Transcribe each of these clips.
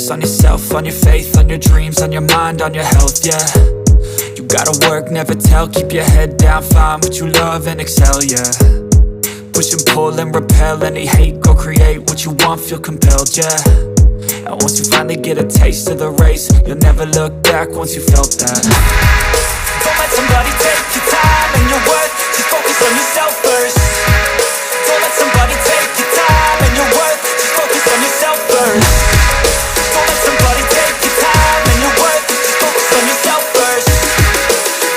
focus on yourself, on your faith, on your dreams, on your mind, on your health, yeah. You gotta work, never tell, keep your head down, find what you love and excel, yeah. Push and pull and repel any hate, go create what you want, feel compelled, yeah. And once you finally get a taste of the race, you'll never look back once you felt that. Don't let somebody take your time and your worth, just focus on yourself first. Don't let somebody take your time and your worth, just focus on yourself first. Don't let somebody take your time and your worth, just focus on yourself first.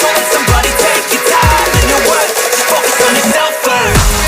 Don't let somebody take your time and your worth, just focus on yourself first.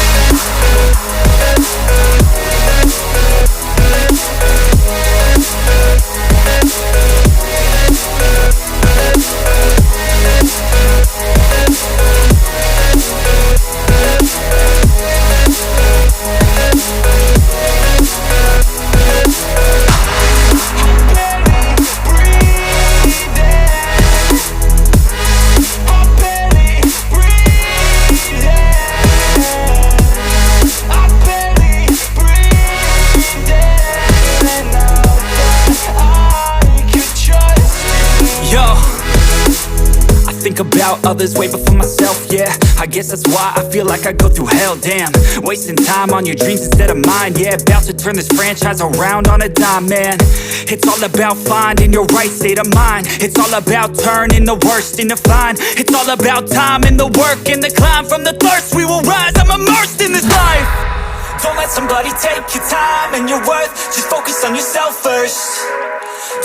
Think about others way before myself, yeah. I guess that's why I feel like I go through hell, damn. Wasting time on your dreams instead of mine, yeah. About to turn this franchise around on a dime, man. It's all about finding your right state of mind. It's all about turning the worst into fine. It's all about time and the work and the climb. From the thirst we will rise, I'm immersed in this life. Don't let somebody take your time and your worth, just focus on yourself first.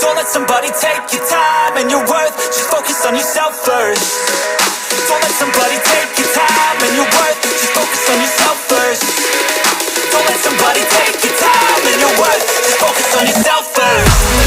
Don't let somebody take your time and your worth, just focus on yourself first. Don't let somebody take your time and your worth, just focus on yourself first. Don't let somebody take your time and your worth, just focus on yourself first.